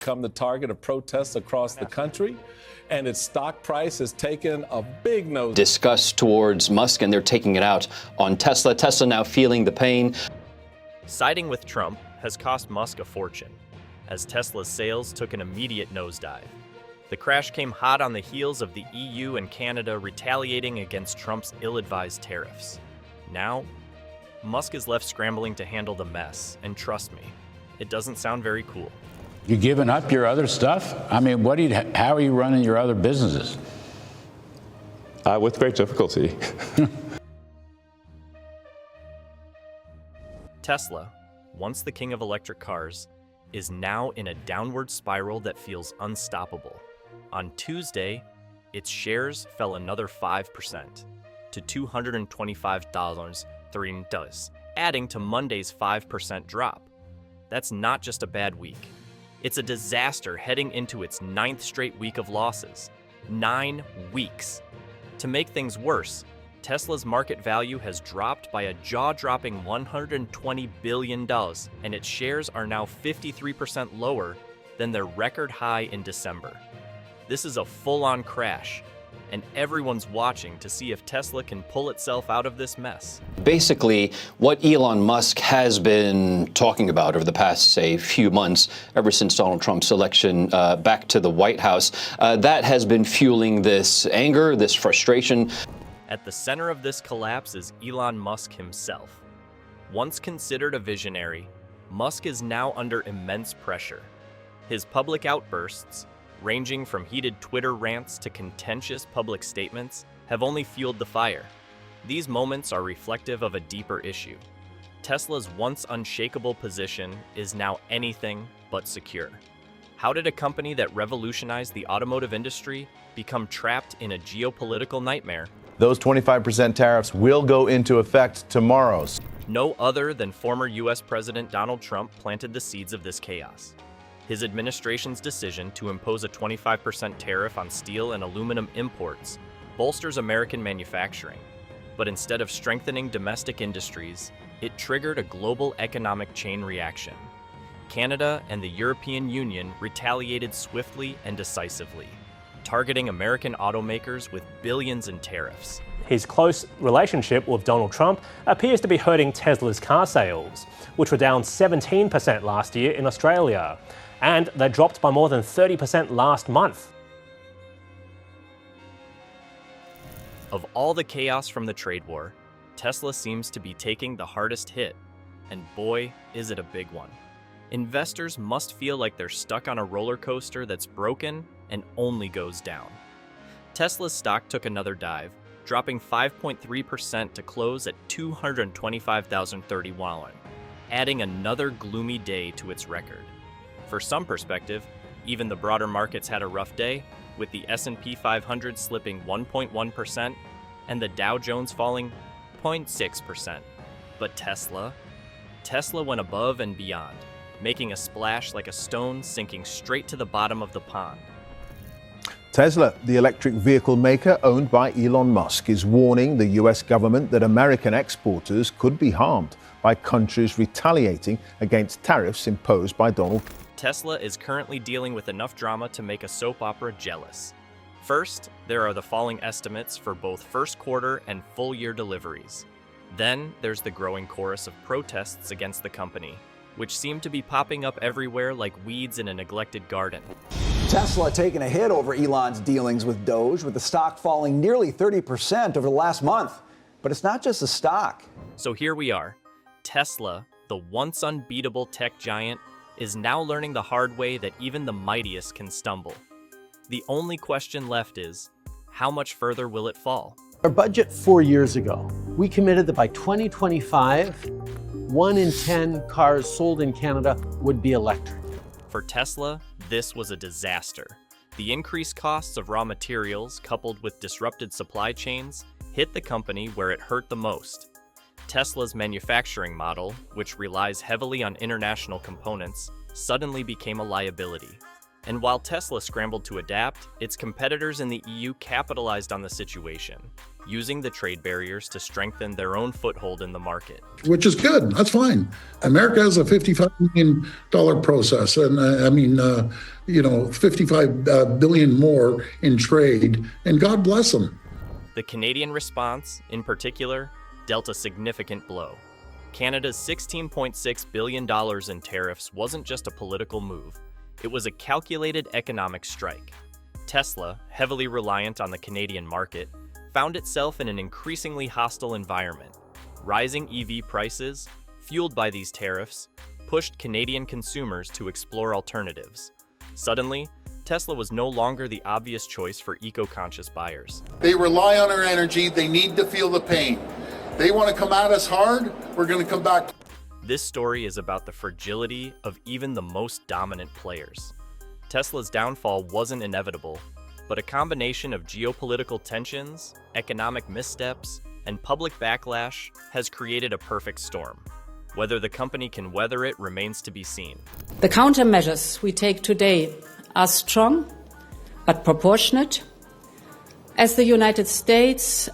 become the target of protests across the country, and its stock price has taken a big nose. Disgust towards Musk, and they're taking it out on Tesla. Tesla now feeling the pain. Siding with Trump has cost Musk a fortune, as Tesla's sales took an immediate nosedive. The crash came hot on the heels of the EU and Canada retaliating against Trump's ill-advised tariffs. Now, Musk is left scrambling to handle the mess, and trust me, it doesn't sound very cool. You giving up your other stuff? I mean, how are you running your other businesses? With great difficulty. Tesla, once the king of electric cars, is now in a downward spiral that feels unstoppable. On Tuesday, its shares fell another 5% to $225.03, adding to Monday's 5% drop. That's not just a bad week. It's a disaster heading into its 9th straight week of losses. 9 weeks. To make things worse, Tesla's market value has dropped by a jaw-dropping $120 billion, and its shares are now 53% lower than their record high in December. This is a full-on crash, and everyone's watching to see if Tesla can pull itself out of this mess. Basically, what Elon Musk has been talking about over the past, say, few months, ever since Donald Trump's election back to the White House, that has been fueling this anger, this frustration. At the center of this collapse is Elon Musk himself. Once considered a visionary, Musk is now under immense pressure. His public outbursts, ranging from heated Twitter rants to contentious public statements, have only fueled the fire. These moments are reflective of a deeper issue. Tesla's once unshakable position is now anything but secure. How did a company that revolutionized the automotive industry become trapped in a geopolitical nightmare? Those 25% tariffs will go into effect tomorrow. No other than former U.S. President Donald Trump planted the seeds of this chaos. His administration's decision to impose a 25% tariff on steel and aluminum imports bolsters American manufacturing. But instead of strengthening domestic industries, it triggered a global economic chain reaction. Canada and the European Union retaliated swiftly and decisively, targeting American automakers with billions in tariffs. His close relationship with Donald Trump appears to be hurting Tesla's car sales, which were down 17% last year in Australia, and they dropped by more than 30% last month. Of all the chaos from the trade war, Tesla seems to be taking the hardest hit, and boy, is it a big one. Investors must feel like they're stuck on a roller coaster that's broken and only goes down. Tesla's stock took another dive, dropping 5.3% to close at $225,031, adding another gloomy day to its record. For some perspective, even the broader markets had a rough day, with the S&P 500 slipping 1.1% and the Dow Jones falling 0.6%. But Tesla went above and beyond, making a splash like a stone sinking straight to the bottom of the pond. Tesla, the electric vehicle maker owned by Elon Musk, is warning the U.S. government that American exporters could be harmed by countries retaliating against tariffs imposed by Donald Trump. Tesla is currently dealing with enough drama to make a soap opera jealous. First, there are the falling estimates for both first quarter and full year deliveries. Then, there's the growing chorus of protests against the company, which seem to be popping up everywhere like weeds in a neglected garden. Tesla taking a hit over Elon's dealings with Doge, with the stock falling nearly 30% over the last month. But it's not just the stock. So here we are. Tesla, the once unbeatable tech giant, is now learning the hard way that even the mightiest can stumble. The only question left is, how much further will it fall? Our budget 4 years ago, we committed that by 2025, 1 in 10 cars sold in Canada would be electric. For Tesla, this was a disaster. The increased costs of raw materials, coupled with disrupted supply chains, hit the company where it hurt the most. Tesla's manufacturing model, which relies heavily on international components, suddenly became a liability. And while Tesla scrambled to adapt, its competitors in the EU capitalized on the situation, using the trade barriers to strengthen their own foothold in the market. Which is good. That's fine. America has a $55 million process, and 55 billion more in trade, and God bless them. The Canadian response, in particular, dealt a significant blow. Canada's $16.6 billion in tariffs wasn't just a political move. It was a calculated economic strike. Tesla, heavily reliant on the Canadian market, found itself in an increasingly hostile environment. Rising EV prices, fueled by these tariffs, pushed Canadian consumers to explore alternatives. Suddenly, Tesla was no longer the obvious choice for eco-conscious buyers. They rely on our energy. They need to feel the pain. They want to come at us hard. We're going to come back. This story is about the fragility of even the most dominant players. Tesla's downfall wasn't inevitable, but a combination of geopolitical tensions, economic missteps, and public backlash has created a perfect storm. Whether the company can weather it remains to be seen. The countermeasures we take today are strong but proportionate. As the United States,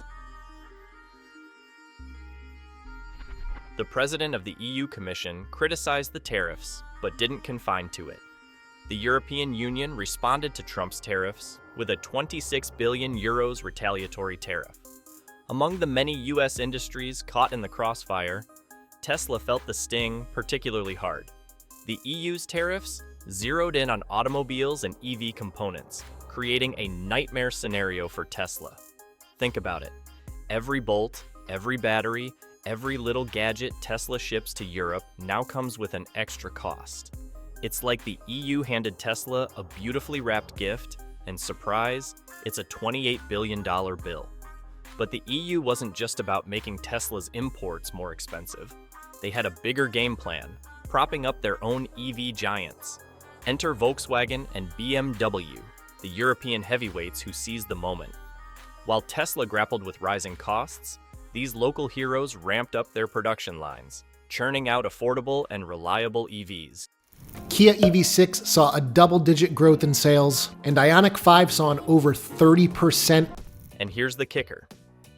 the president of the EU Commission criticized the tariffs, but didn't confine to it. The European Union responded to Trump's tariffs with a 26 billion euros retaliatory tariff. Among the many US industries caught in the crossfire, Tesla felt the sting particularly hard. The EU's tariffs zeroed in on automobiles and EV components, creating a nightmare scenario for Tesla. Think about it. Every bolt, every battery, every little gadget Tesla ships to Europe now comes with an extra cost. It's like the EU handed Tesla a beautifully wrapped gift, and surprise, it's a $28 billion bill. But the EU wasn't just about making Tesla's imports more expensive. They had a bigger game plan, propping up their own EV giants. Enter Volkswagen and BMW, the European heavyweights who seized the moment. While Tesla grappled with rising costs, these local heroes ramped up their production lines, churning out affordable and reliable EVs. Kia EV6 saw a double-digit growth in sales, and Ioniq 5 saw an over 30%. And here's the kicker.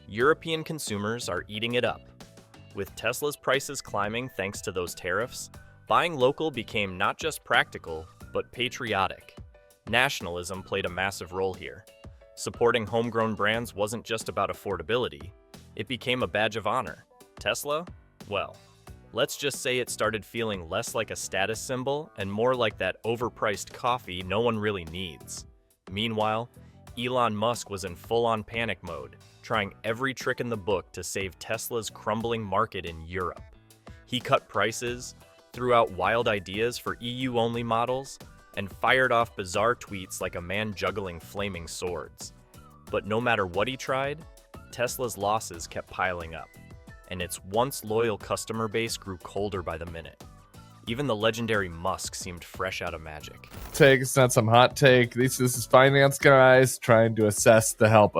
European consumers are eating it up. With Tesla's prices climbing thanks to those tariffs, buying local became not just practical, but patriotic. Nationalism played a massive role here. Supporting homegrown brands wasn't just about affordability, it became a badge of honor. Tesla? Well, let's just say it started feeling less like a status symbol and more like that overpriced coffee no one really needs. Meanwhile, Elon Musk was in full-on panic mode, trying every trick in the book to save Tesla's crumbling market in Europe. He cut prices, threw out wild ideas for EU-only models, and fired off bizarre tweets like a man juggling flaming swords. But no matter what he tried, Tesla's losses kept piling up, and its once loyal customer base grew colder by the minute. Even the legendary Musk seemed fresh out of magic. It's not some hot take. This is finance guys trying to assess the health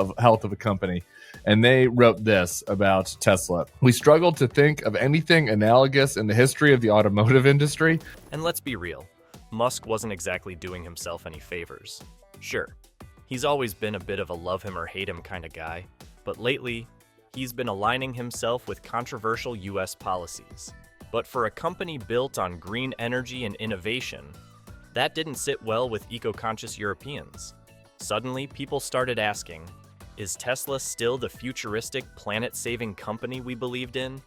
of a company. And they wrote this about Tesla. We struggled to think of anything analogous in the history of the automotive industry. And let's be real, Musk wasn't exactly doing himself any favors. Sure, he's always been a bit of a love him or hate him kind of guy, but lately, he's been aligning himself with controversial US policies. But for a company built on green energy and innovation, that didn't sit well with eco-conscious Europeans. Suddenly, people started asking, is Tesla still the futuristic, planet-saving company we believed in?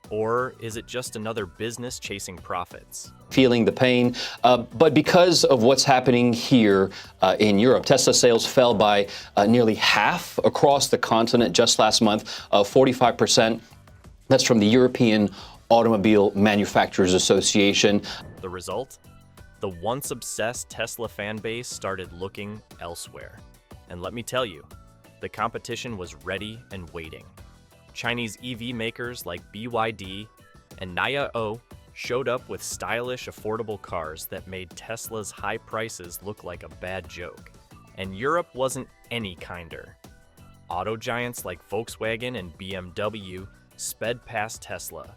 Or is it just another business chasing profits? Feeling the pain, but because of what's happening here in Europe, Tesla sales fell by nearly half across the continent just last month, 45%. That's from the European Automobile Manufacturers Association. The result? The once obsessed Tesla fan base started looking elsewhere. And let me tell you, the competition was ready and waiting. Chinese EV makers like BYD and Nio showed up with stylish, affordable cars that made Tesla's high prices look like a bad joke. And Europe wasn't any kinder. Auto giants like Volkswagen and BMW sped past Tesla.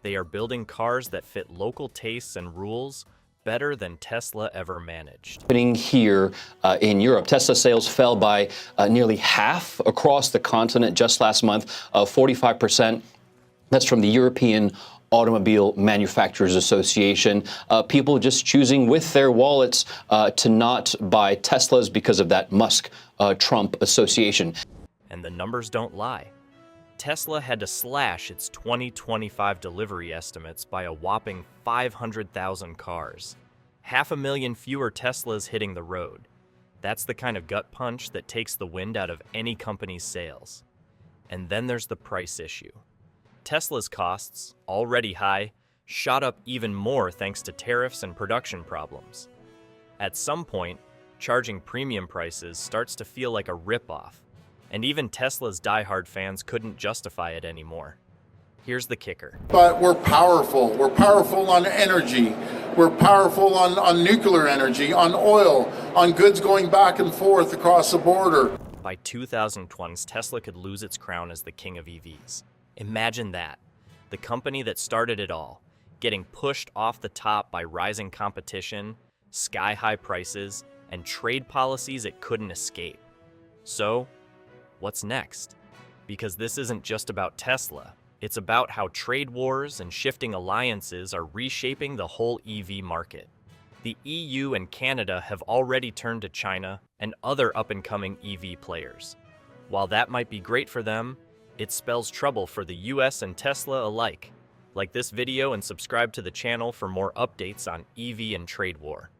They are building cars that fit local tastes and rules, better than Tesla ever managed. Happening here in Europe. Tesla sales fell by nearly half across the continent just last month, 45%. That's from the European Automobile Manufacturers Association. People just choosing with their wallets to not buy Teslas because of that Musk-Trump association. And the numbers don't lie. Tesla had to slash its 2025 delivery estimates by a whopping 500,000 cars. 500,000 fewer Teslas hitting the road. That's the kind of gut punch that takes the wind out of any company's sales. And then there's the price issue. Tesla's costs, already high, shot up even more thanks to tariffs and production problems. At some point, charging premium prices starts to feel like a ripoff, and even Tesla's diehard fans couldn't justify it anymore. Here's the kicker. But we're powerful. We're powerful on energy. We're powerful on nuclear energy, on oil, on goods going back and forth across the border. By 2020, Tesla could lose its crown as the king of EVs. Imagine that. The company that started it all, getting pushed off the top by rising competition, sky-high prices, and trade policies it couldn't escape. So, what's next? Because this isn't just about Tesla. It's about how trade wars and shifting alliances are reshaping the whole EV market. The EU and Canada have already turned to China and other up-and-coming EV players. While that might be great for them, it spells trouble for the US and Tesla alike. Like this video and subscribe to the channel for more updates on EV and trade war.